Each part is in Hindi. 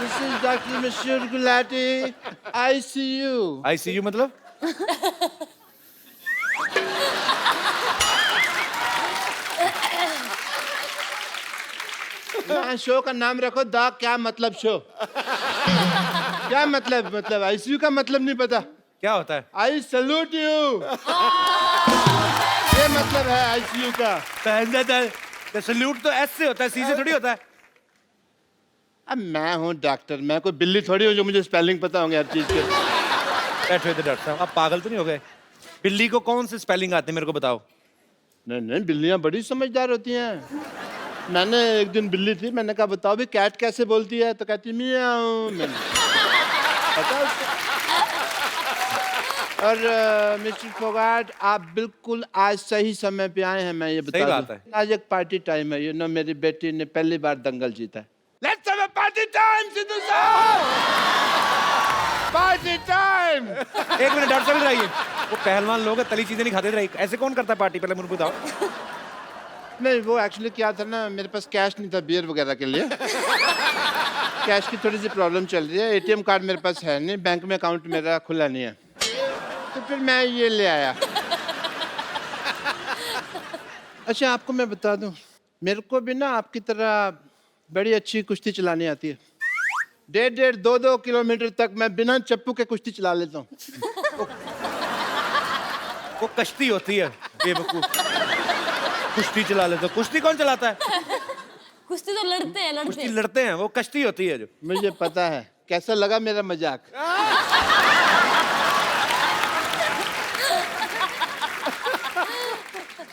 This is Dr. Monsieur Gulati, ICU. ICU मतलब? हाँ, शो का नाम रखो दा क्या मतलब शो। क्या मतलब आईसीयू का मतलब नहीं पता। क्या होता है? आई सल्यूट यू, ये मतलब है आईसीयू का। सल्यूट तो एस से होता है, सी से थोड़ी होता है। अब मैं हूँ डॉक्टर, मैं कोई बिल्ली थोड़ी हूँ जो मुझे स्पेलिंग पता होंगे हर चीज के। बैठो इधर डॉक्टर साहब, आप पागल तो नहीं हो गए? बिल्ली को कौन से स्पेलिंग आते हैं मेरे को बताओ। नहीं, बिल्लियाँ बड़ी समझदार होती हैं। मैंने एक दिन बिल्ली थी, मैंने कहा बताओ भी कैट कैसे बोलती है, तो कहती मियाऊ। मैंने पता उसको। और मिस्टर फोगाट, आप बिल्कुल आज सही समय पे आए हैं, मैं ये बता सही बात दूं। है। आज एक पार्टी टाइम है, मेरी बेटी ने पहली बार दंगल जीता है। Let's have a party time Sidhu साहब, पार्टी टाइम। एक मिनट डॉक्टर साहब इधर आइए। वो पहलवान लोग हैं, तली चीजें नहीं खाते इधर। ऐसे कौन करता है पार्टी? पहले मुझे बताओ। नहीं, वो एक्चुअली क्या था ना, मेरे पास कैश नहीं था बियर वगैरह के लिए। कैश की थोड़ी सी प्रॉब्लम चल रही है, एटीएम कार्ड मेरे पास है नहीं, बैंक में अकाउंट मेरा खुला नहीं है, तो फिर मैं ये ले आया। अच्छा, आपको मैं बता दूं, मेरे को भी ना आपकी तरह बड़ी अच्छी कुश्ती चलानी आती है। 1.5 2 किलोमीटर तक मैं बिना चप्पू के कुश्ती चला लेता हूँ। वो कश्ती होती है बेवकूफ। कुश्ती चला लेते। कुश्ती कौन चलाता है? कुश्ती तो लड़ते हैं कुश्ती लड़ते हैं, वो कश्ती होती है जो। मुझे पता है। कैसा लगा मेरा मजाक?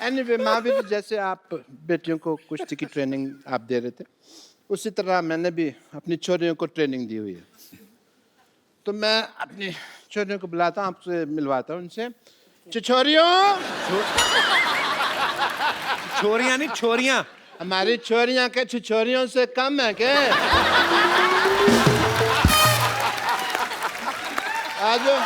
एनीवे, माँ भी जैसे आप बेटियों को कुश्ती की ट्रेनिंग आप दे रहे थे, उसी तरह मैंने भी अपनी छोरियों को ट्रेनिंग दी हुई है। तो मैं अपनी छोरियों को बुलाता हूँ, आपसे मिलवाता हूँ उनसे। छोरियों, छोरियां नहीं, छोरियां। हमारी छोरियां के छोरियों से कम है क्या? आ जाओ।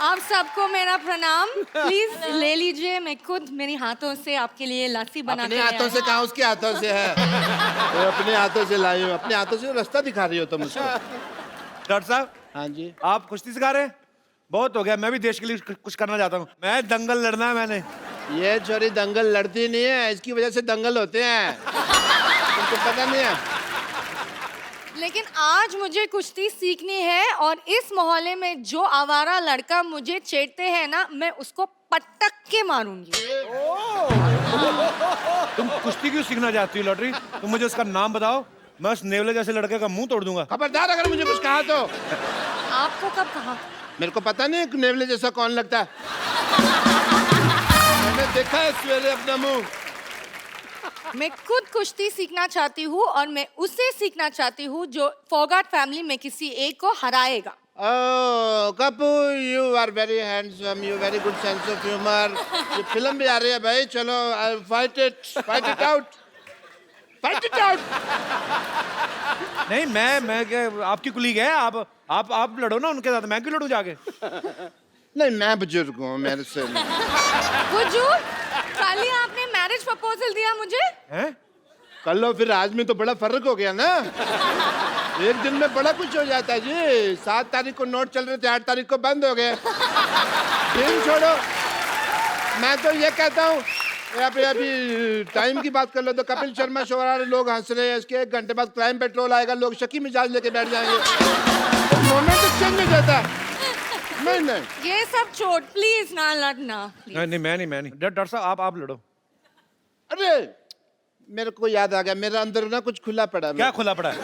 आप सबको मेरा प्रणाम। प्लीज ले लीजिए, मैं खुद मेरे हाथों से आपके लिए लस्सी बना अपने हाथों से कहा, उसके हाथों से है। तो अपने हाथों से लाई हूँ, अपने हाथों से रास्ता दिखा रही हो तुम मुझको। डॉक्टर साहब, हाँ जी। आप कुश्ती सिखा रहे हैं? बहुत हो गया, मैं भी देश के लिए कुछ करना चाहता हूँ। मैं दंगल लड़ना है मैंने। ये छोरी दंगल लड़ती नहीं है, इसकी वजह से दंगल होते हैं। तुमको पता नहीं है? लेकिन आज मुझे कुश्ती सीखनी है, और इस मोहल्ले में जो आवारा लड़का मुझे छेड़ते हैं ना, मैं उसको पटक के मारूंगी। तुम कुश्ती क्यों सीखना चाहती हो लॉटरी? तुम मुझे उसका नाम बताओ, मैं उस नेवले जैसे लड़के का मुंह तोड़ दूंगा। खबरदार अगर मुझे कुछ कहा तो। आपको कब कहा? मेरे को पता नहीं नेवले जैसा कौन लगता है। मैंने देखा है सवेरे अपना मुंह। मैं खुद कुश्ती सीखना चाहती हूँ, और मैं उसे सीखना चाहती हूँ जो फोगाट फैमिली में किसी एक को हराएगा। Oh Kapoor, you are very handsome, you very good sense of humour. ये फिल्म भी आ रही है भाई, चलो fight it out, fight it out. नहीं, मैं क्या, आपकी कुलीग है। आप लड़ो ना उनके साथ, मैं क्यों लड़ूं जाके? नहीं, मैं बुजुर्ग हूँ, मेरे से नहीं। हुजूर, खाली आपने मैरिज प्रपोजल दिया मुझे? हैं? कल लो, फिर आज में तो बड़ा फर्क हो गया ना। एक दिन में बड़ा कुछ हो जाता है जी। 7 तारीख को नोट चल रहे थे, 8 तारीख को बंद हो गए। दिन छोड़ो, मैं तो ये कहता हूँ, अभी टाइम की बात कर लो तो कपिल शर्मा शो वाले लोग हंस रहे हैं, इसके 1 घंटे बाद क्राइम पेट्रोल आएगा, लोग शकी मिजाज लेके बैठ जाएंगे। तो मोमेंट चेंज हो जाता है। नहीं, ये सब छोड़, प्लीज ना लड़ना। नहीं, मैं नहीं। डॉक्टर साहब, आप लड़ो। अरे मेरे को याद आ गया, मेरा अंदर ना कुछ खुला पड़ा है। क्या खुला पड़ा है?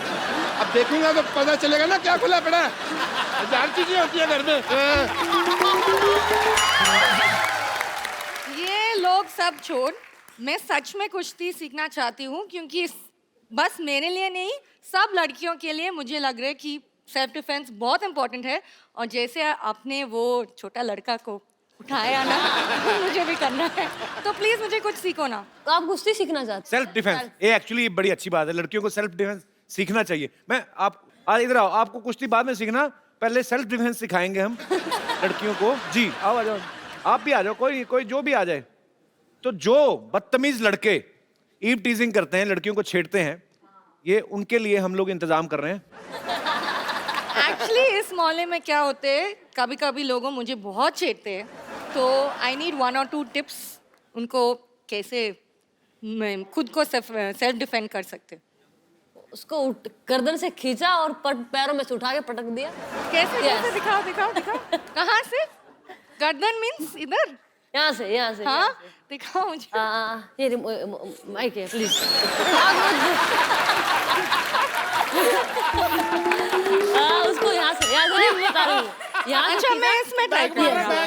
अब देखूंगा तो पता चलेगा ना क्या खुला पड़ा है। 1000 चीजें होती है घर में। ये लोग सब छोड़, मैं सच में कुश्ती सीखना चाहती हूँ, क्योंकि बस मेरे लिए नहीं, सब लड़कियों के लिए मुझे लग रहा है कि सेल्फ डिफेंस बहुत इंपॉर्टेंट है। और जैसे आपने वो छोटा लड़का को उठाया ना, मुझे भी करना है। तो प्लीज मुझे कुछ सीखो ना। तो आप कुश्ती सीखना चाहते हैं? सेल्फ डिफेंस, ये एक्चुअली बड़ी अच्छी बात है। लड़कियों को सेल्फ डिफेंस सीखना चाहिए। आप इधर आओ, आपको कुश्ती बाद में सीखना, पहले सेल्फ डिफेंस सिखाएंगे हम लड़कियों को। जी आओ, आ जाओ, आप भी आ जाओ, कोई जो भी आ जाए। तो जो बदतमीज लड़के ईव टीजिंग करते हैं, लड़कियों को छेड़ते हैं, ये उनके लिए हम लोग इंतजाम कर रहे हैं। एक्चुअली इस मोहल्ले में क्या होते हैं, कभी कभी लोगों मुझे बहुत छेड़ते हैं, तो आई नीड 1 or 2 टिप्स उनको कैसे मैं खुद को सेल्फ डिफेंड कर सकते। उसको गर्दन से खींचा और पैरों में से उठा के पटक दिया। कैसे Yes. कैसे दिखाओ दिखाओ दिखाओ। कहाँ से? गर्दन मीन्स इधर? यहाँ से यहाँ से। हाँ दिखाओ मुझे। ये माइक है प्लीज। उसको यहाँ से नहीं बता रही हूँ। यहाँ अच्छा मैं इसमें ट्राई करूँगा।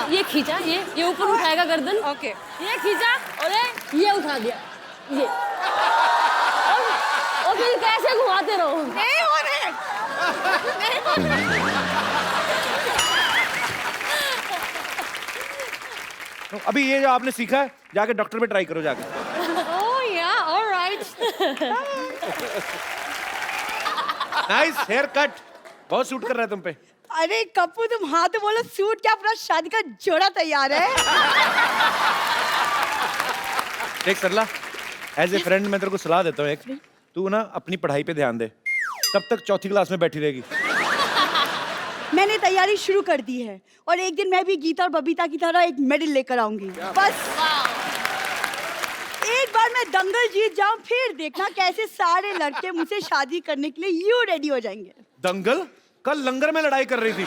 ये खींचा, ये ऊपर उठाएगा गर्दन। ओके ये खींचा और ये उठा दिया, ये और फिर कैसे घुमाते रहो। नहीं हो रहे नहीं हो रहे। तो अभी ये जो आपने सीखा है, जाके डॉक्टर पे ट्राई करो जाके। ओह या ऑलराइट। नाइस हेयर कट, बहुत सूट कर रहा है तुम पे। अरे कप्पू तुम हाँ तो बोलो, सूट क्या अपना शादी का जोड़ा तैयार है। देख सरला, एज ए फ्रेंड मैं तेरे को सलाह देता हूँ एक, तू ना अपनी पढ़ाई पे ध्यान दे। कब तक चौथी क्लास में बैठी रहेगी? मैंने तैयारी शुरू कर दी है और एक दिन मैं भी गीता और बबीता की तरह एक मेडल लेकर आऊंगी। बस एक बार मैं दंगल जीत जाऊं, फिर देखना कैसे सारे लड़के मुझसे शादी करने के लिए यूं रेडी हो जाएंगे। दंगल? कल लंगर में लड़ाई कर रही थी।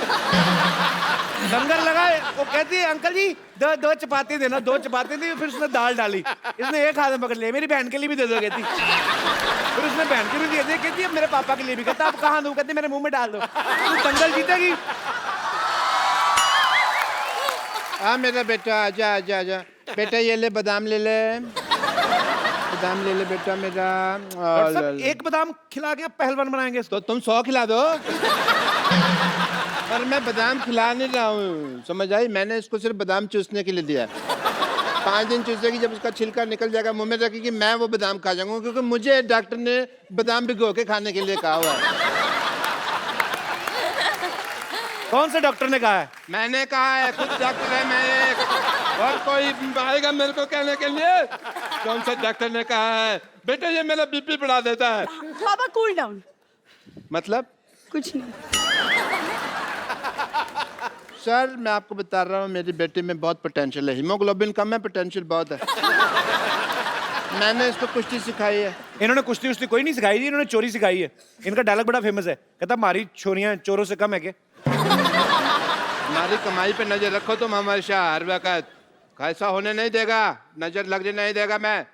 लंगर लगा, वो कहती है अंकल जी दो चपाती देना, 2 चपाती दी, फिर उसने दाल डाली, इसने एक हाथ में पकड़ लिया, मेरी बहन के लिए भी दे दो कहती। फिर उसने बहन के भी दे दिया, कहती है मेरे पापा के लिए भी, कहता आप कहाँ दूं, कहती मेरे मुंह में डाल दो। तू दंगल जीतेगी। हाँ मेरा बेटा आजा आजा आजा। बेटा ये ले बादाम ले ले, बादाम ले ले बेटा मेरा। और सब एक बादाम खिला के पहलवान बनाएंगे इसको। तो तुम 100 खिला दो। पर मैं बादाम खिला नहीं रहा हूँ, समझ आई? मैंने इसको सिर्फ बादाम चूसने के लिए दिया। 5 दिन चूसेगी, जब उसका छिलका निकल जाएगा मुंह में रखेगी, मैं वो बादाम खा जाऊंगा, क्योंकि मुझे डॉक्टर ने बादाम भिगो के खाने के लिए कहा हुआ है। कौन से डॉक्टर ने कहा है? मैंने कहा है, खुद डॉक्टर है मैं एक, और कोई आएगा मेरे को कहने के लिए? कौन सा डॉक्टर ने कहा है? बेटा ये मेरा बीपी बढ़ा देता है। पापा कूल डाउन। मतलब? कुछ नहीं। सर मैं आपको बता रहा हूँ, मेरी बेटी में बहुत पोटेंशियल है, हीमोग्लोबिन कम है, पोटेंशियल बहुत है। मैंने इसको कुश्ती सिखाई है। इन्होंने कुश्ती उश्ती कोई नहीं सिखाई थी, इन्होंने चोरी सिखाई है। इनका डायलॉग बड़ा फेमस है, कहता हमारी छोरियां चोरों से कम है क्या? हमारी कमाई पे नजर रखो तुम हमेशा, हर वक्त। ऐसा होने नहीं देगा, नजर लगने नहीं देगा मैं।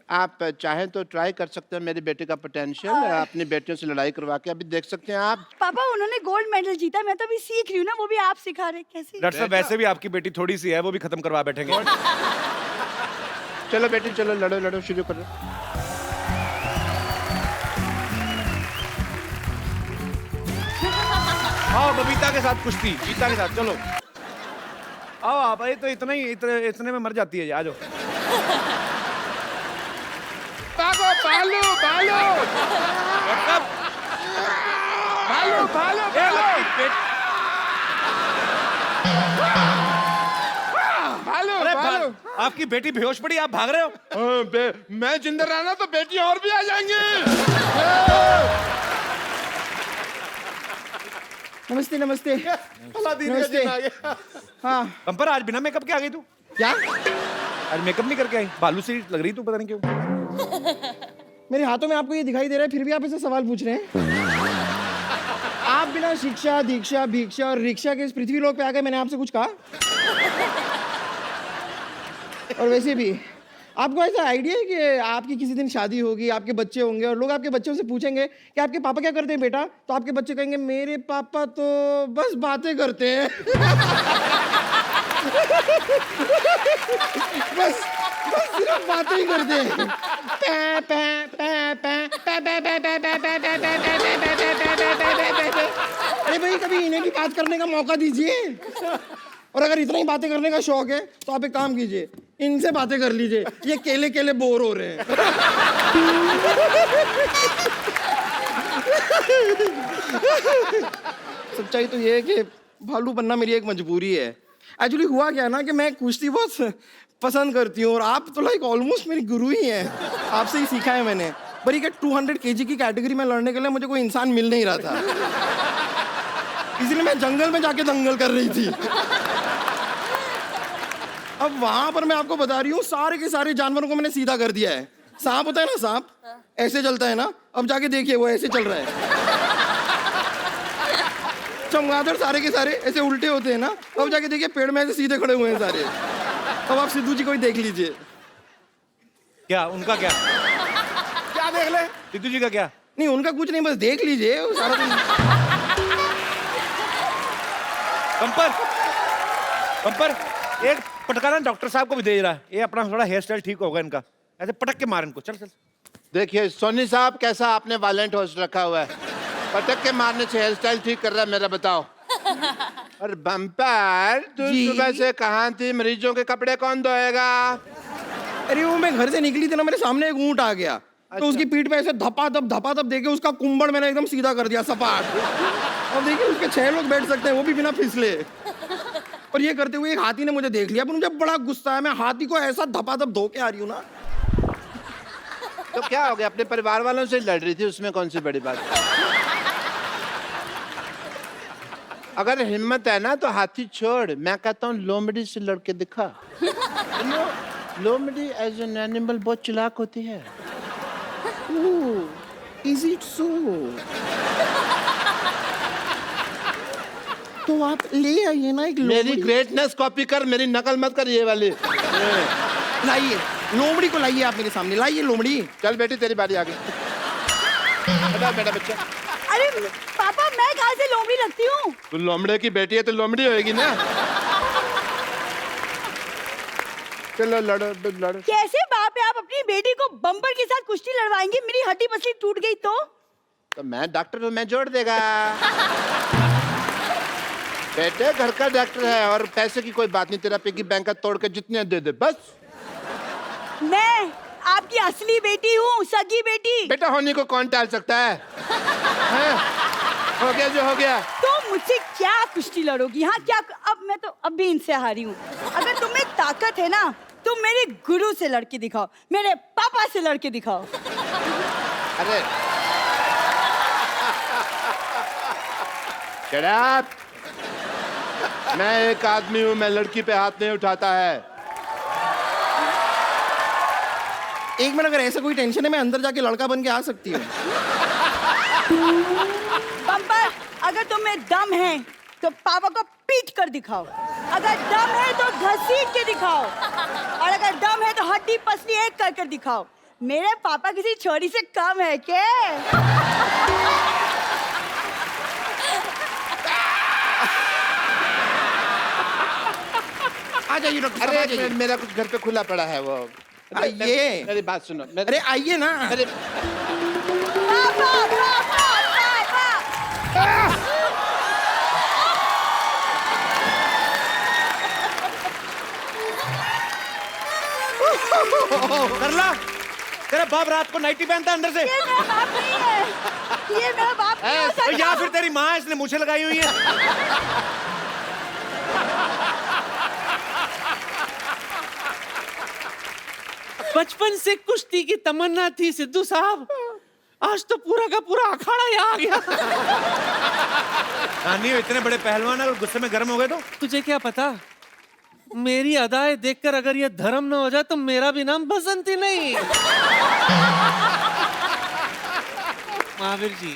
आप चाहें तो ट्राई कर सकते हैं मेरी बेटी का पोटेंशियल, अपनी बेटियों से लड़ाई करवा के अभी देख सकते हैं आप। पापा उन्होंने गोल्ड मेडल जीता, मैं तो अभी सीख रही हूँ ना, वो भी आप सिखा रहे। कैसे? डॉक्टर साहब वैसे भी आपकी बेटी थोड़ी सी है, वो भी खत्म करवा बैठेंगे। चलो बेटी चलो, लड़ो लड़ो, शुरू करो। आओ बबीता के साथ कुश्ती, गीता के साथ, चलो आओ आप। ये तो इतने में मर जाती है, आ जाओ। भागो भालू भालू भालू भालू भालू अरे भालू। आपकी बेटी बेहोश पड़ी, आप भाग रहे हो। मैं जिंदा रहना तो बेटी और भी आ जाएंगी। नमस्ते नमस्ते नमस्ते। हाँ पंपर आज बिना मेकअप के आ गई तू? क्या? आज मेकअप नहीं करके आई, बालू सी लग रही तू, पता नहीं क्यों। मेरे हाथों में आपको ये दिखाई दे रहा है, फिर भी आप ऐसे सवाल पूछ रहे हैं। आप बिना शिक्षा दीक्षा भिक्षा और रिक्शा के इस पृथ्वी लोक पे आ गए, मैंने आपसे कुछ कहा? और वैसे भी आपको ऐसा आइडिया है कि आपकी किसी दिन शादी होगी, आपके बच्चे होंगे और लोग आपके बच्चों से पूछेंगे कि आपके पापा क्या करते हैं बेटा, तो आपके बच्चे कहेंगे मेरे पापा तो बस बातें करते हैं। बस सिर्फ बातें ही करते हैं। अरे भाई कभी इन्हें भी बात करने का मौका दीजिए, और अगर इतना ही बातें करने का शौक है तो आप एक काम कीजिए, इनसे बातें कर लीजिए, ये केले केले बोर हो रहे हैं। सच्चाई तो ये है कि भालू बनना मेरी एक मजबूरी है। एक्चुअली हुआ क्या ना कि मैं कुश्ती बहुत पसंद करती हूँ, और आप तो लाइक ऑलमोस्ट मेरी गुरु ही हैं। आपसे ही सीखा है मैंने। पर ये 200 kg की कैटेगरी में लड़ने के लिए मुझे कोई इंसान मिल नहीं रहा था, इसलिए मैं जंगल में जाके दंगल कर रही थी। अब वहां पर मैं आपको बता रही हूँ, सारे के सारे जानवरों को मैंने सीधा कर दिया है। सांप होता है ना, सांप ऐसे चलता है ना, अब जाके देखिए वो ऐसे चल रहा है। चमगादड़ सारे के सारे ऐसे उल्टे होते हैं ना, अब जाके देखिए पेड़ में ऐसे सीधे खड़े हुए हैं सारे। अब आप सिद्धू जी को ही देख लीजिए। क्या उनका क्या क्या देख ले? सिद्धू जी का क्या? नहीं उनका कुछ नहीं, बस देख लीजिए वो सारा दिन। पंपर एक पटकाना डॉक्टर साहब को भी दे रहा है। ये अपना थोड़ा हेयर स्टाइल ठीक होगा इनका, ऐसे पटक के मार इनको। चल चल। देखिए सोनी साहब, कैसा आपने वालेंट होस्ट रखा हुआ है, पटक के मारने से हेयर स्टाइल ठीक कर रहा है मेरा, बताओ। और बम्पर, तू जी। सुबह से कहाँ थी? मरीजों के कपड़े कौन धोएगा? अरे वो मैं घर से निकली थी ना, मेरे सामने एक ऊंट आ गया, तो उसकी पीठ पे ऐसे धपाधप देके उसका कुंबड़ मैंने एकदम सीधा कर दिया, सपाट। और देखिए उसके 6 लोग बैठ सकते हैं, वो भी बिना फिसले। और ये करते हुए एक हाथी ने मुझे देख लिया, पर मुझे बड़ा गुस्सा है, मैं हाथी को ऐसा धपाधप धो के आ रही हूँ ना। तो क्या हो गया, अपने परिवार वालों से लड़ रही थी, उसमें कौन सी बड़ी बात? अगर हिम्मत है ना तो हाथी छोड़, मैं कहता हूँ लोमड़ी से लड़के दिखा। लोमड़ी एज एन एनिमल बहुत चालाक होती है। Is it so? तो आप ले आइए ना एक मेरी लोमड़ी। ग्रेटनेस कॉपी कर, मेरी नकल मत कर ये वाली। लाइए लोमड़ी को, लाइए आप मेरे सामने, लाइए लोमड़ी। चल बेटी तेरी बारी आ गई। बेटा बच्चा। अरे पापा, मैं कहाँ से लोमड़ी लगती हूँ? तू लोमड़े की बेटी है तो लोमड़ी होएगी ना। चलो लड़ो। कैसे बाप है, आप अपनी बेटी को बम्पर के साथ कुश्ती लड़वाएंगे? मेरी हड्डी पसली टूट गई तो मैं डॉक्टर हूँ, मैं जोड़ देगा। बेटे घर का डॉक्टर है, और पैसे की कोई बात नहीं, तेरा पिगी बैंक का तोड़ के जितने दे दे बस। मैं आपकी असली बेटी हूँ, सगी बेटी। बेटा होने को कौन टाल सकता है? हैं? हो गया जो हो गया। तो मुझसे क्या कुश्ती लड़ोगी? हाँ क्या? मैं तो अब भी इनसे हारी हूँ। अगर तुम्हें ताकत है ना, तुम मेरे गुरु से लड़के दिखाओ, मेरे पापा से लड़के दिखाओ। अरे Shut up! मैं एक आदमी हूँ, मैं लड़की पे हाथ नहीं उठाता है। एक मिनट, अगर ऐसा कोई टेंशन है मैं अंदर जाके लड़का बन के आ सकती हूँ। बम्पर, अगर तुम्हें दम है तो पापा को पीट कर दिखाओ, अगर दम है तो घसीट के दिखाओ, और अगर दम है तो हड्डी पसली एक कर कर दिखाओ। मेरे पापा किसी छोरी से कम है क्या? आ जाइए डॉक्टर साहब, आ अरे जाइए। मेरा कुछ घर पे खुला पड़ा है वो। आइए। मेरी बात सुनो। अरे आइए ना। अरे पापा, पापा, पापा। कर ला। तेरा बाप रात को नाइटी पहनता है अंदर से। ये मेरा बाप नहीं है, ये मेरा बाप नहीं हो और सकता। या फिर तेरी माँ है, इसने मूछें लगाई हुई है। बचपन से कुश्ती की तमन्ना थी सिद्धू साहब, आज तो पूरा का पूरा अखाड़ा यहाँ आ गया। नानी इतने बड़े पहलवान अगर गुस्से में गर्म हो गए तो? तुझे क्या पता, मेरी अदाएं देखकर अगर ये धर्म न हो जाए तो मेरा भी नाम बसंती नहीं। महावीर जी,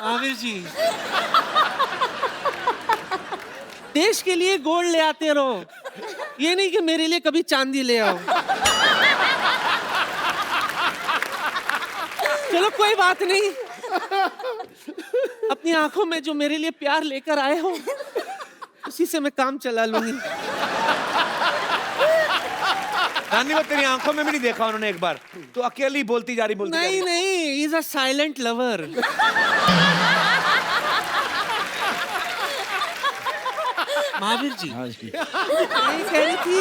महावीर जी, देश के लिए गोल्ड ले आते रहो, ये नहीं कि मेरे लिए कभी चांदी ले आओ। चलो कोई बात नहीं, अपनी आंखों में जो मेरे लिए प्यार लेकर आए हो उसी से मैं काम चला लूंगी। नानी वो तेरी आंखों में भी नहीं देखा उन्होंने एक बार, तो अकेली बोलती जा रही नहीं नहीं, is a silent lover. Mahavir ji, मैं कह रही थी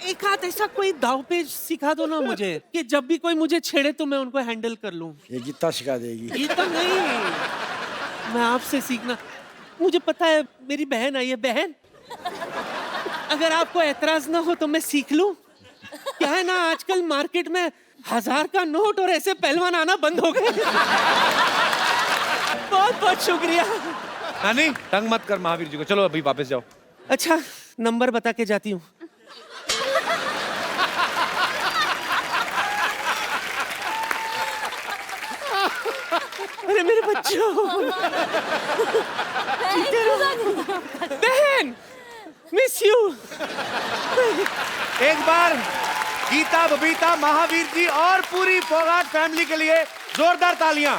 एक हाथ ऐसा कोई दावपेच सिखा दो ना मुझे, कि जब भी कोई मुझे छेड़े तो मैं उनको हैंडल कर लूं। ये गीता सिखा देगी। ये तो नहीं, मैं आपसे सीखना। मुझे पता है मेरी बहन आई है, बहन अगर आपको एतराज ना हो तो मैं सीख लूं। क्या है ना, आजकल मार्केट में 1000 का नोट और ऐसे पहलवान आना बंद हो गए। बहुत बहुत शुक्रिया। नानी तंग मत कर महावीर जी को, चलो अभी वापस जाओ। अच्छा, नंबर बता के जाती हूँ। अरे मेरे बच्चों, बहन, मिस यू। एक बार गीता, बबीता, महावीर जी और पूरी फोगाट फैमिली के लिए जोरदार तालियां।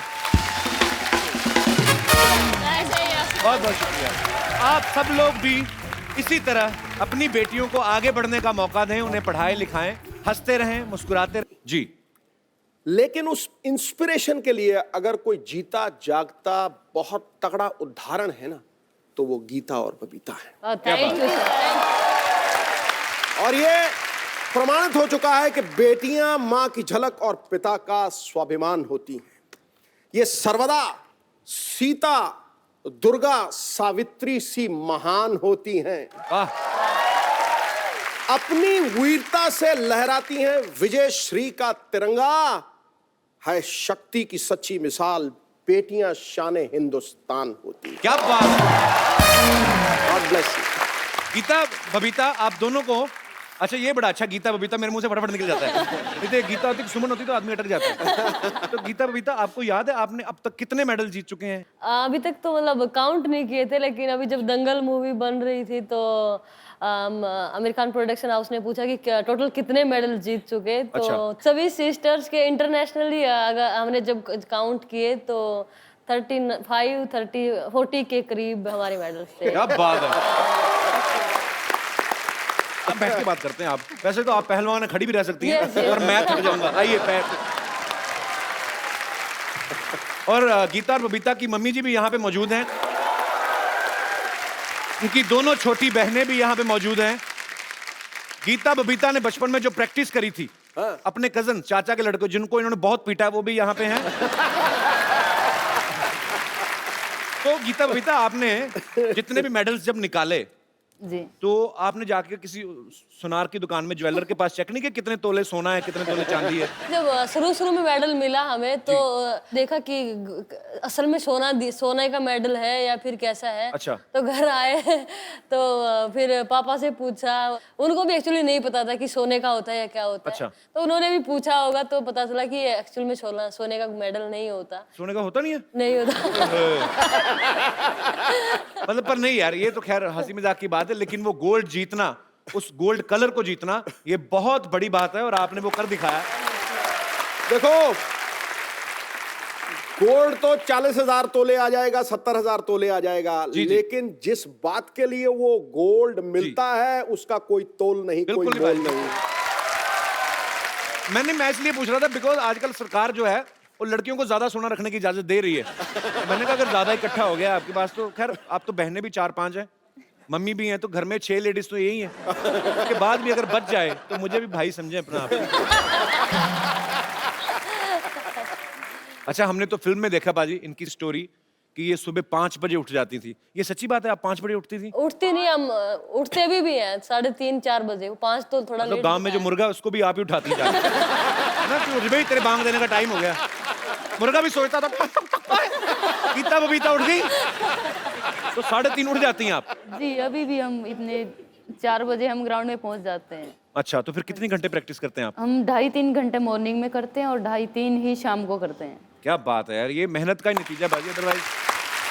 बहुत बहुत शुक्रिया। आप सब लोग भी इसी तरह अपनी बेटियों को आगे बढ़ने का मौका दें, उन्हें पढ़ाएं लिखाएं, हंसते रहें, मुस्कुराते रहें। जी, लेकिन उस इंस्पिरेशन के लिए अगर कोई जीता जागता बहुत तगड़ा उदाहरण है ना, तो वो गीता और बबीता है। Thank you sir. और ये प्रमाणित हो चुका है कि बेटियां मां की झलक और पिता का स्वाभिमान होती हैं। ये सर्वदा सीता, दुर्गा, सावित्री सी महान होती हैं। अपनी वीरता से लहराती हैं। विजय श्री का तिरंगा है शक्ति की सच्ची मिसाल। बेटियां शान हिंदुस्तान होती हैं। क्या बात है। God bless you. Geeta, Babita, आप दोनों को, अच्छा ये बड़ा अच्छा, गीता बबीता मेरे मुंह से फटाफट निकल जाता है। नहीं तो गीता होती, सुमन होती तो आदमी अटक जाता है। तो गीता, बबीता, आपको याद है आपने अब तक कितने मेडल जीत चुके हैं? अभी तक तो मतलब काउंट नहीं किए थे, लेकिन अभी जब दंगल मूवी बन रही थी तो आमिर खान प्रोडक्शन हाउस ने पूछा कि टोटल कितने मेडल जीत चुके। तो अच्छा। सभी सिस्टर्स के इंटरनेशनली अगर हमने जब काउंट किए तो 35, 30, 40 के करीब हमारे मेडल्स थे। क्या बात है। अब बैठ के बात करते हैं। आप वैसे तो आप पहलवान हैं, खड़ी भी रह सकती हैं। Yes, yes. और मैं थक जाऊंगा। आइए पैर। और गीता और बबीता की मम्मी जी भी यहाँ पे मौजूद हैं। उनकी दोनों छोटी बहनें भी यहाँ पे मौजूद हैं। गीता बबीता ने बचपन में जो प्रैक्टिस करी थी अपने कजन चाचा के लड़कों, जिनको इन्होंने बहुत पीटा, वो भी यहाँ पे हैं। तो गीता बबीता, आपने जितने भी मेडल्स जब निकाले जी, तो आपने जाके किसी सुनार की दुकान में ज्वेलर के पास चेक नहीं किया कितने तोले सोना है, कितने तोले चांदी है? जब शुरू में मेडल मिला हमें तो देखा कि असल में सोने का मेडल है या फिर कैसा है। अच्छा। तो घर आए तो फिर पापा से पूछा। उनको भी एक्चुअली नहीं पता था कि सोने का होता है या क्या होता अच्छा। है। तो उन्होंने भी पूछा होगा तो पता चला कि एक्चुअल में सोने का मेडल नहीं होता। सोने का होता नहीं है? नहीं होता। मतलब पर नहीं यार, ये तो खैर हंसी मजाक की बात है, लेकिन वो गोल्ड जीतना, उस गोल्ड कलर को जीतना, ये बहुत बड़ी बात है और आपने वो कर दिखाया। देखो, गोल्ड तो 40,000 तोले आ जाएगा, 70,000 तोले आ जाएगा, जी, जी। लेकिन जिस बात के लिए वो गोल्ड मिलता है उसका कोई तोल नहीं, कोई बिल्कुल मोल नहीं। मैं इसलिए पूछ रहा था बिकॉज आजकल सरकार जो है वो लड़कियों को ज्यादा सोना रखने की इजाजत दे रही है। तो मैंने कहा अगर ज्यादा इकट्ठा हो गया आपके पास तो खैर, आप तो बहनें भी 4-5 हैं, मम्मी भी हैं, तो घर में 6 लेडीज तो यही हैं। उसके बाद भी अगर बच जाए तो मुझे भी भाई समझे अपना आप। अच्छा, हमने तो फिल्म में देखा बाजी इनकी स्टोरी कि ये सुबह 5 बजे उठ जाती थी। ये सच्ची बात है, आप 5 बजे उठती थी? उठते नहीं, हम उठते भी हैं 3:30-4 बजे। 5 तो थोड़ा मतलब लेट गांव में जो मुर्गा है उसको भी आप ही उठाती है ना, कि उठ भाई तेरे बांग देने का टाइम हो गया। मुर्गा भी सोचता था। गीता बबीता उठ गई तो 3:30 उठ जाती हैं आप? जी, अभी भी हम इतने 4 बजे हम ग्राउंड में पहुंच जाते हैं। अच्छा, तो फिर कितनी घंटे प्रैक्टिस करते हैं आप? हम 2.5-3 घंटे मॉर्निंग में करते हैं और 2.5-3 ही शाम को करते हैं। क्या बात है यार, ये मेहनत का ही नतीजा बाजी। अदरवाइज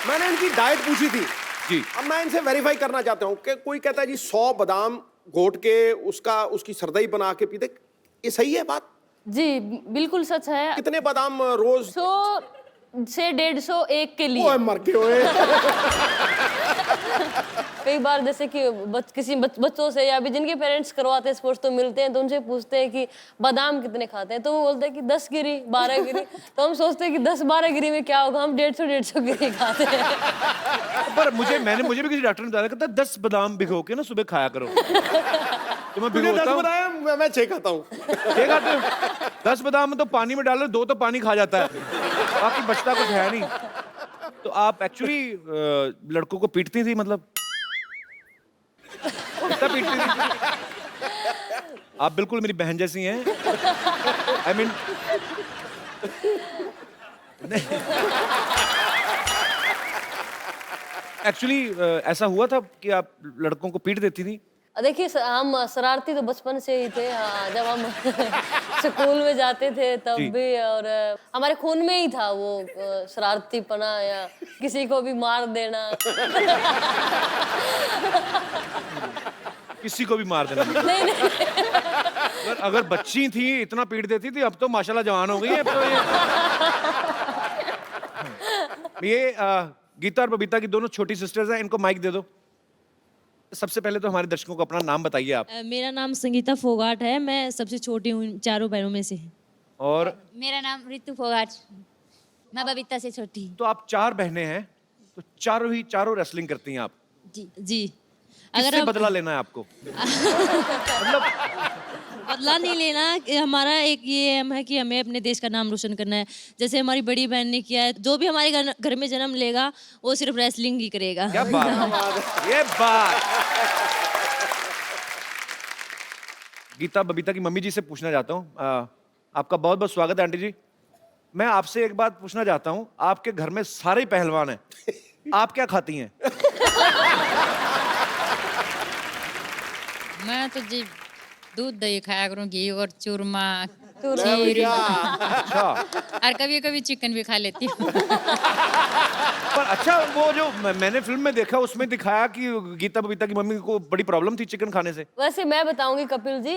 मैंने इनकी डाइट पूछी थी जी। अब मैं इनसे वेरीफाई करना चाहता हूँ कि कोई कहता है जी 100 बादाम घोट के उसकी सरदई बना के पीते, ये सही है बात? जी, बिल्कुल सच है। कितने बादाम रोज? 100 से 150 एक के लिए। ओए मर के ओए। कई बार जैसे कि किसी बच्चों से या भी जिनके पेरेंट्स करवाते हैं स्पोर्ट्स तो मिलते हैं, तो उनसे पूछते हैं कि बादाम कितने खाते हैं, तो वो बोलते हैं कि 10 गिरी 12 गिरी। तो हम सोचते हैं कि 10-12 गिरी में क्या होगा, हम 150 गिरी खाते हैं। पर मुझे भी किसी डॉक्टर ने बताया, कहता 10 बादाम भिगो के ना सुबह खाया करो। तो मैं भिगोता हूँ, मैं 6 खाता हूँ। 6 खाते हो? 10 बादाम में तो पानी में डालो, 2 तो पानी खा जाता है, बाकी बचता कुछ है नहीं। तो आप एक्चुअली लड़कों को पीटती थी मतलब? इतना पीटती थी। आप बिल्कुल मेरी बहन जैसी हैं। आई मीन एक्चुअली ऐसा हुआ था कि आप लड़कों को पीट देती थी? देखिए हम शरारती तो बचपन से ही थे। हाँ, जब हम स्कूल में जाते थे तब जी। भी, और हमारे खून में ही था वो शरारतीपना या किसी को भी मार देना। किसी को भी मार देना? नहीं नहीं, अगर बच्ची थी इतना पीट देती थी, अब तो माशाल्लाह जवान हो गई है। अब तो ये गीता और बबीता की दोनों छोटी सिस्टर्स हैं, इनको माइक दे दो। सबसे पहले तो हमारे दर्शकों को अपना नाम बताइए आप। मेरा नाम संगीता फोगाट है, मैं सबसे छोटी हूँ चारों बहनों में से। और मेरा नाम रितु फोगाट, मैं बबीता से छोटी हूँ। तो आप 4 बहनें हैं, तो चारों रेसलिंग करती हैं आप। जी किससे बदला लेना है आपको? मतलब बदला नहीं लेना, हमारा एक ये एम है कि हमें अपने देश का नाम रोशन करना है। जैसे हमारी बड़ी बहन ने किया है, जो भी हमारे घर में जन्म लेगा वो सिर्फ रेसलिंग ही करेगा। क्या बात है, ये बात। गीता बबीता की मम्मी जी से पूछना चाहता हूँ, आपका बहुत बहुत स्वागत है आंटी जी। मैं आपसे एक बात पूछना चाहता हूँ, आपके घर में सारे ही पहलवान हैं, आप क्या खाती हैं? मैं तो जी दूध दही खाया करूँ, घी और चूरमा, खीर। अच्छा, और कभी कभी चिकन भी खा लेती हूँ। पर अच्छा वो जो मैंने फिल्म में देखा उसमें दिखाया कि गीता बबीता की मम्मी को बड़ी प्रॉब्लम थी चिकन खाने से। वैसे मैं बताऊंगी कपिल जी,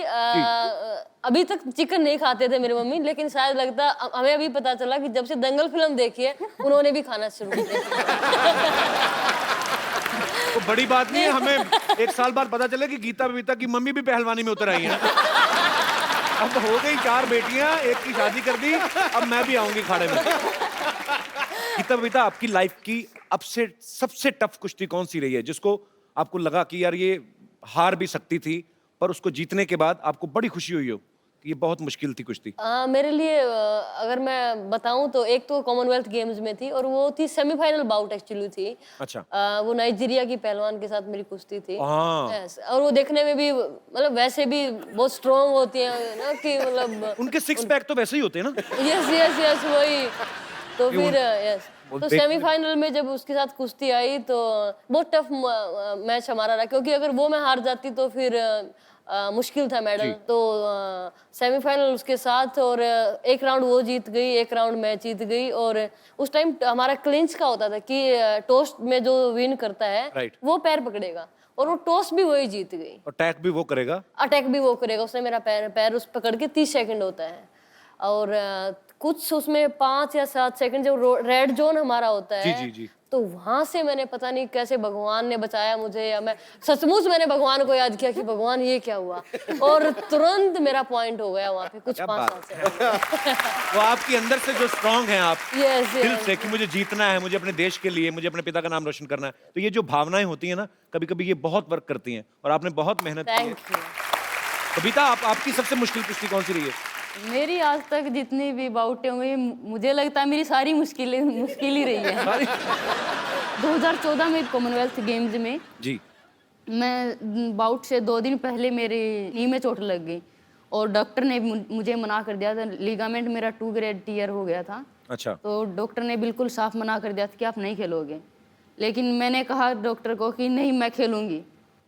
अभी तक चिकन नहीं खाते थे मेरी मम्मी, लेकिन शायद लगता हमें अभी पता चला कि जब से दंगल फिल्म देखी है उन्होंने भी खाना शुरू कर दिया। तो बड़ी बात नहीं है, हमें 1 साल बाद पता चले कि गीता बबीता की मम्मी भी पहलवानी में उतर आई है। अब हो गई 4 बेटियां, एक की शादी कर दी, अब मैं भी आऊंगी खाड़े में। गीता बबीता, आपकी लाइफ की अब से सबसे टफ कुश्ती कौन सी रही है, जिसको आपको लगा कि यार ये हार भी सकती थी, पर उसको जीतने के बाद आपको बड़ी खुशी हुई हो कि ये बहुत मुश्किल थी कुश्ती? मेरे लिए अगर मैं बताऊं तो एक तो कॉमनवेल्थ गेम्स में थी, और वो थी सेमीफाइनल बाउट एक्चुअली थी। अच्छा। वो नाइजीरिया की पहलवान के साथ मेरी कुश्ती थी। हाँ। Yes, और वो देखने में भी मतलब वैसे भी बहुत स्ट्रॉन्ग होती है ना, कि मतलब उनके 6 पैक तो वैसे ही होते हैं ना। यस यस यस वही। तो फिर यस, वो तो देख- सेमीफाइनल में जब उसके साथ कुश्ती आई तो बहुत टफ मैच हमारा रहा, क्योंकि अगर वो मैं हार जाती तो फिर मुश्किल था मेडल। तो सेमीफाइनल उसके साथ, और एक राउंड वो जीत गई, एक राउंड मैं जीत गई। और उस टाइम हमारा क्लिंच का होता था कि टॉस में जो विन करता है Right. वो पैर पकड़ेगा, और वो टॉस भी वही जीत गई, अटैक भी वो करेगा। अटैक भी वो करेगा। उसने मेरा पैर उस पकड़ के 30 सेकंड होता है, और कुछ उसमें 5 या 7 सेकंड जो रेड जोन हमारा होता है। जी, जी, जी। तो वहां से मैंने पता नहीं कैसे भगवान ने बचाया मुझे, या मैं सचमुच मैंने भगवान को याद किया कि भगवान ये क्या हुआ, और तुरंत मेरा पॉइंट हो गया वहां पे कुछ 5-7 सेकंड। वो आपके अंदर से जो स्ट्रांग हैं आप, यस दिल से कि मुझे जीतना है, मुझे अपने देश के लिए, मुझे अपने पिता का नाम रोशन करना है, तो ये जो भावनाएं होती हैं ना, कभी कभी ये बहुत वर्क करती हैं, और आपने बहुत मेहनत की है। Thank you. बबीता, आपकी सबसे मुश्किल कुश्ती कौन सी रही है? मेरी आज तक जितनी भी बाउटें हुई, मुझे लगता है मेरी सारी मुश्किल ही रही है। 2014 में कॉमनवेल्थ गेम्स में जी। मैं बाउट से 2 दिन पहले मेरी नी में चोट लग गई, और डॉक्टर ने मुझे मना कर दिया था। लिगामेंट मेरा 2 ग्रेड टीयर हो गया था। अच्छा। तो डॉक्टर ने बिल्कुल साफ मना कर दिया था कि आप नहीं खेलोगे, लेकिन मैंने कहा डॉक्टर को कि नहीं, मैं खेलूंगी।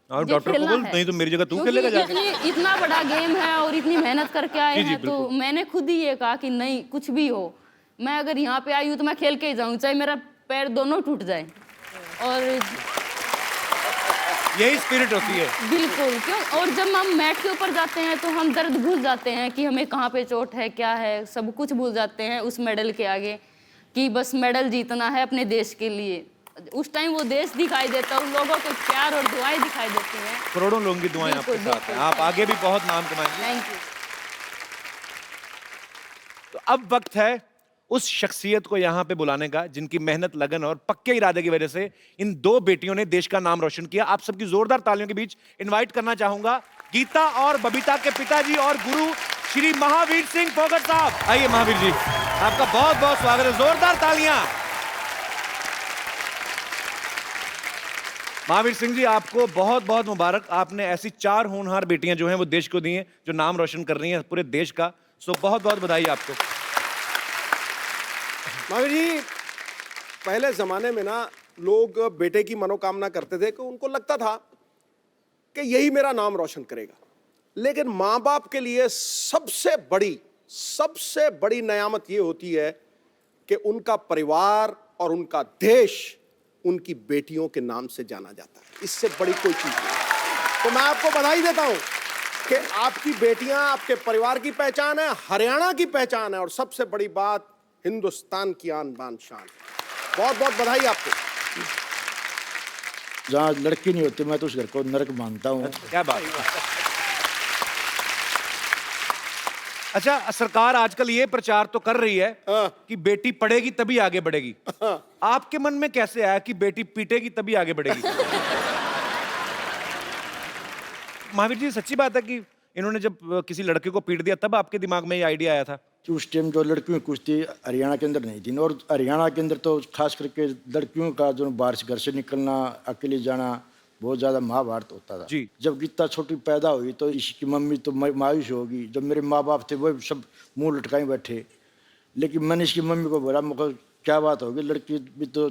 और मुझे डॉक्टर को खेलना बोल, है। नहीं तो मेरी जगह तू क्योंकि खेलेगा जाके। इतना बड़ा गेम है और इतनी मेहनत करके आए जी, जी, हैं, तो बिल्कुल। मैंने खुद ही ये कहा कि नहीं, कुछ भी हो, मैं अगर यहाँ पे आई हूँ तो मैं खेल के ही जाऊँ, चाहे मेरा पैर दोनों टूट जाए। और यही स्पिरिट होती है। बिल्कुल, क्यों, और जब हम मैट के ऊपर जाते हैं तो हम दर्द भूल जाते हैं कि हमें कहाँ पे चोट है, क्या है, सब कुछ भूल जाते हैं उस मेडल के आगे, कि बस मेडल जीतना है अपने देश के लिए। उस टाइम वो देश दिखाई देता है, उन लोगों के प्यार और दुआएं दिखाई देती हैं। करोड़ों लोगों की दुआएं आपके बिल्कुल, साथ हैं, बिल्कुल। आप आगे भी बहुत नाम कमाएंगे। Thank you. तो अब वक्त है उस शख्सियत को यहाँ पे बुलाने का जिनकी मेहनत, लगन और पक्के इरादे की वजह से इन 2 बेटियों ने देश का नाम रोशन किया। आप सबकी जोरदार तालियों के बीच इनवाइट करना चाहूंगा गीता और बबीता के पिताजी और गुरु श्री महावीर सिंह फोगाट साहब। आइए महावीर जी, आपका बहुत बहुत स्वागत है, जोरदार तालियां। महावीर सिंह जी, आपको बहुत बहुत मुबारक। आपने ऐसी 4 होनहार बेटियां जो हैं वो देश को दी हैं, जो नाम रोशन कर रही हैं पूरे देश का। सो बहुत बहुत बधाई आपको। महावीर जी, पहले जमाने में ना लोग बेटे की मनोकामना करते थे कि उनको लगता था कि यही मेरा नाम रोशन करेगा। लेकिन माँ बाप के लिए सबसे बड़ी नेयामत ये होती है कि उनका परिवार और उनका देश उनकी बेटियों के नाम से जाना जाता है। इससे बड़ी कोई चीज नहीं। तो मैं आपको बधाई देता हूं कि आपकी बेटियां आपके परिवार की पहचान है, हरियाणा की पहचान है, और सबसे बड़ी बात, हिंदुस्तान की आन बान शान। बहुत बहुत बधाई आपको। जहाँ लड़की नहीं होती मैं तो उस घर को नरक मानता हूँ। क्या बात। अच्छा, सरकार आजकल ये प्रचार तो कर रही है कि बेटी पढ़ेगी तभी आगे बढ़ेगी। आपके मन में कैसे आया कि बेटी पीटेगी तभी आगे बढ़ेगी? महावीर जी, सच्ची बात है कि इन्होंने जब किसी लड़के को पीट दिया तब आपके दिमाग में ये आइडिया आया था? कि उस टाइम जो लड़कियों की कुश्ती हरियाणा के अंदर नहीं थी, और हरियाणा के अंदर तो खास करके लड़कियों का जो बाहर से घर से निकलना, अकेले जाना, बहुत ज़्यादा महाभारत होता था जी। जब गीता छोटी पैदा हुई तो इसकी मम्मी तो मायूस होगी। जब मेरे माँ बाप थे वो सब मुंह लटकाए बैठे, लेकिन मैंने इसकी मम्मी को बोला, मुझे क्या बात होगी, लड़की भी तो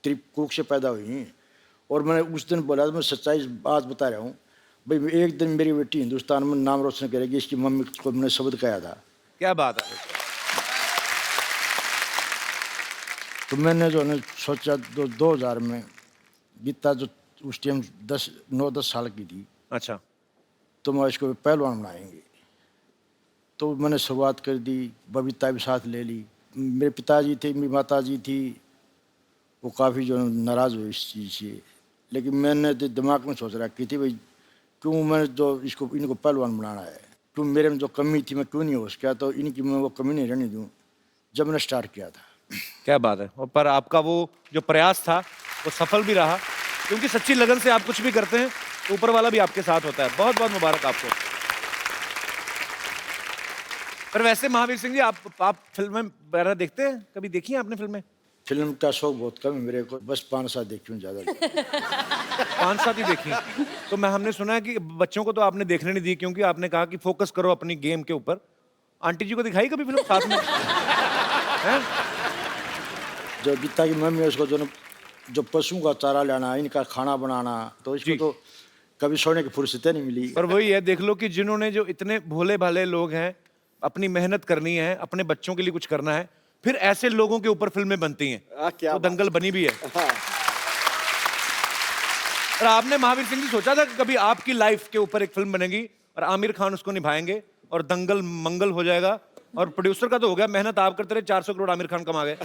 त्रिकुक से पैदा हुई हैं। और मैंने उस दिन बोला, मैं सच्चाई बात बता रहा हूँ भाई, एक दिन मेरी बेटी हिंदुस्तान में नाम रोशन करेगी, इसकी मम्मी को मैंने शब्द कहा था। क्या बात है। तो मैंने जो है सोचा 2000 में गीता जो उस टाइम 9-10 साल की थी, अच्छा, तो मैं इसको पहलवान बनाएंगे। तो मैंने शुरुआत कर दी, बबीता भी साथ ले ली। मेरे पिताजी थे, मेरी माताजी थी, वो काफ़ी जो नाराज़ हुए इस चीज़ से। लेकिन मैंने तो दिमाग में सोच रखी थी भाई, क्यों मैं जो इनको पहलवान बनाना है, क्यों मेरे में जो कमी थी मैं क्यों नहीं हो सका, तो इनकी मैं वो कमी नहीं रहने दूँ, जब मैंने स्टार्ट किया था। क्या बात है। और पर आपका वो जो प्रयास था वो सफल भी रहा, क्योंकि सच्ची लगन से आप कुछ भी करते हैं तो ऊपर वाला भी आपके साथ होता है। बहुत बहुत मुबारक आपको। पर वैसे महावीर सिंह जी, आप फिल्में वगैरह देखते हैं? कभी देखी है आपने फिल्में? फिल्म का शौक बहुत कम है मेरे को, बस 5-7 देखी हूँ ज़्यादा। 5-7 ही देखी। तो हमने सुना है कि बच्चों को तो आपने देखने नहीं दी, क्योंकि आपने कहा कि फोकस करो अपनी गेम के ऊपर। आंटी जी को दिखाई कभी फिल्म साथ में? हैं? जो गीता की मम्मी है उसको जो पशुओं का चारा लाना, इनका खाना बनाना, तो इसको तो कभी सोने की फुर्सतें नहीं मिली। पर वही है, देख लो कि जिन्होंने, जो इतने भोले भाले लोग हैं, अपनी मेहनत करनी है, अपने बच्चों के लिए कुछ करना है, फिर ऐसे लोगों के ऊपर फिल्में बनती हैं। क्या तो दंगल बनी भी है। हाँ। और आपने महावीर सिंह जी सोचा था कि कभी आपकी लाइफ के ऊपर एक फिल्म बनेगी और आमिर खान उसको निभाएंगे और दंगल मंगल हो जाएगा? और प्रोड्यूसर का तो हो गया, मेहनत आप करते रहे, 400 करोड़ आमिर खान कमा गए।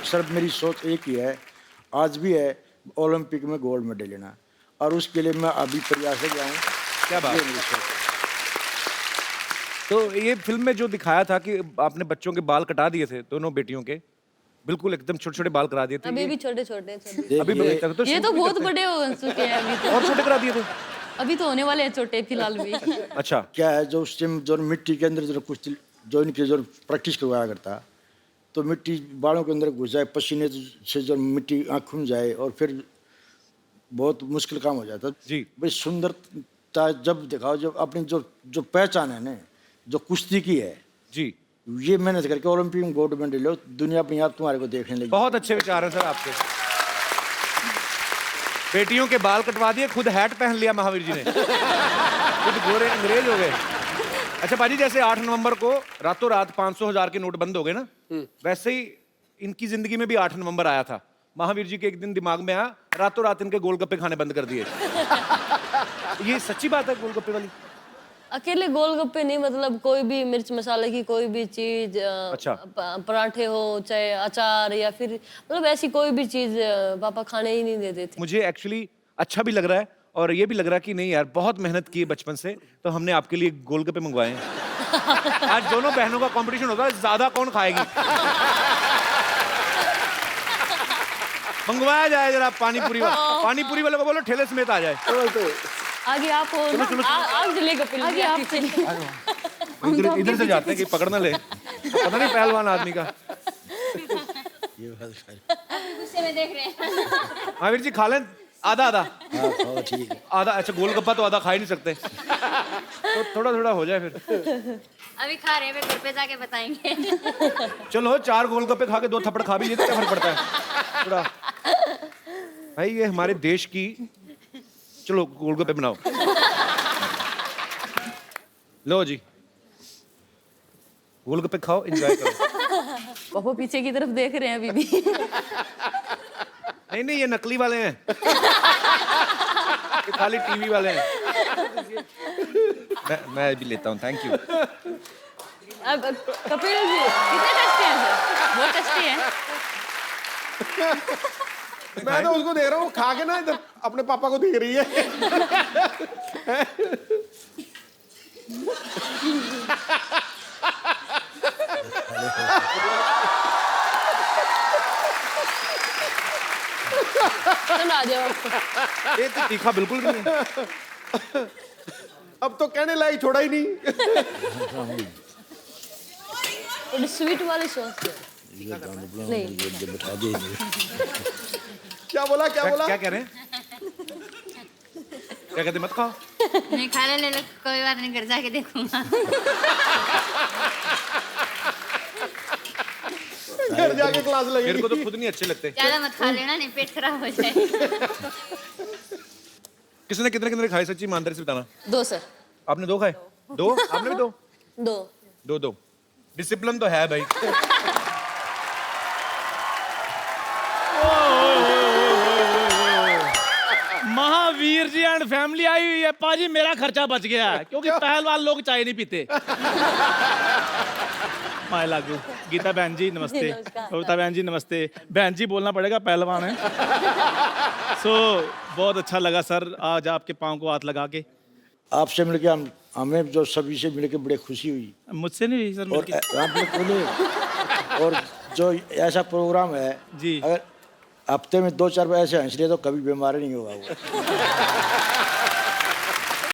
सर मेरी सोच एक ही है, आज भी है, ओलंपिक में गोल्ड मेडल लेना, और उसके लिए मैं अभी प्रयास कर रहा हूँ। क्या बात है। तो ये फिल्म में जो दिखाया था कि आपने बच्चों के बाल कटा दिए थे, दोनों बेटियों के बिल्कुल एकदम छोटे छोटे बाल करा दिए थे। अभी भी छोटे छोटे अभी भी तो ये तो बहुत बड़े हो चुके हैं अभी तो। और छोटे करा दिए थे? अभी तो होने वाले हैं छोटे फिलहाल भी। अच्छा, क्या है, जो उस टाइम जो मिट्टी के अंदर जो कुछ जो इनकी जो प्रैक्टिस करवाया करता, तो मिट्टी बालों के अंदर घुस जाए, पसीने से जो मिट्टी आँखों में जाए, और फिर बहुत मुश्किल काम हो जाता जी। भाई। सुंदरता जब दिखाओ, जब अपनी जो पहचान है ना, जो कुश्ती की है जी, ये मेहनत करके ओलंपिक में गोल्ड मेडल लो, दुनिया अपने आप तुम्हारे को देखने लगी। बहुत अच्छे विचार हैं सर आपके। बेटियों के बाल कटवा दिए, खुद हैट पहन लिया महावीर जी ने, खुद गोरे अंग्रेज हो गए। अच्छा पाजी, जैसे 8 नवंबर को रातों रात 500,000 के नोट बंद हो गए ना, वैसे ही इनकी जिंदगी में भी 8 नवंबर आया था। महावीर जी के एक दिन दिमाग में आया, रातों रात इनके गोलगप्पे खाने बंद कर दिए। ये सच्ची बात है गोलगप्पे वाली? अकेले गोलगप्पे नहीं, मतलब कोई भी मिर्च मसाले की कोई भी चीज, अच्छा। पराठे हो, चाहे अचार, या फिर मतलब ऐसी कोई भी चीज पापा खाने ही नहीं देते थे। मुझे एक्चुअली अच्छा भी लग रहा है और ये भी लग रहा है कि नहीं यार, बहुत मेहनत की है बचपन से, तो हमने आपके लिए गोलगप्पे मंगवाए हैं। आज दोनों बहनों का कंपटीशन होगा, ज्यादा कौन खाएगी। मंगवाया जाए जरा पानीपुरी वाले को बोलो ठेले समेत आ जाए। आगे आप हो ना, आप चले कपिल, आगे आप चलिए। इधर से जाते हैं कि पकड़ ना ले, पता नहीं पहलवान आदमी का। गुस्से में देख रहे हैं। महावीर जी खा लें आधा आधा हाँ खाओ ठीक है। आधा। अच्छा गोलगप्पा तो आधा खा ही नहीं सकते, तो थोड़ा थोड़ा हो जाए फिर। अभी खा रहे हैं, फिर घर पे जाके बताएंगे। चलो 4 गोलगप्पे खा के 2 थप्पड़ खा भी लिए तो क्या फर्क पड़ता है थोड़ा। भाई ये हमारे देश की, चलो गोलगप्पे बनाओ। लो जी गोलगप्पे खाओ, एंजॉय करो। पापा पीछे की तरफ देख रहे हैं अभी भी। नहीं नहीं ये नकली वाले हैं, ये खाली टीवी वाले हैं। मैं भी लेता हूँ, थैंक यू। अब कपिल जी कितने टेस्टी हैं सर? बहुत टेस्टी हैं। मैं तो उसको देख रहा हूँ खा के ना, इधर अपने पापा को देख रही है। चलो आ जाओ। ये तो तीखा बिल्कुल भी नहीं है। अब तो कहने लायक छोड़ा ही नहीं। थोड़ी स्वीट वाली सॉस नहीं। बैठा दे। क्या बोला क्या बोला? क्या कह रहे हैं? क्या कहते मत खाओ? नहीं खा ले लो, कोई बात नहीं, घर जाके देखूंगा। घर जाके क्लास मेरे लगेगी। को तो खुद नहीं अच्छे लगते। ज्यादा मत खा लेना, नहीं पेट खराब हो जाए। किसने कितने कितने खाए, सच्ची ईमानदारी से बताना। 2 सर। आपने 2 खाए? 2? आपने भी 2? 2। 2 डिसिप्लिन तो है भाई। Mahavir ji and family I हुई है। पाजी मेरा खर्चा बच गया है क्योंकि पहलवान लोग चाय नहीं पीते। माय लागू। गीता बहन जी नमस्ते। नमस्कार। कविता बहन जी नमस्ते। बहन जी बोलना पड़ेगा, पहलवान है। बहुत अच्छा लगा सर आज आपके पाँव को हाथ लगा के। आपसे मिलके हमें जो सभी से मिलके बड़ी खुशी हुई। मुझसे नहीं हुई सर और मिलके। आपने बोले और जो ऐसा प्रोग्राम है जी। अगर हफ्ते में 2-4 बार ऐसे हंस रहे तो कभी बीमार नहीं होगा वो।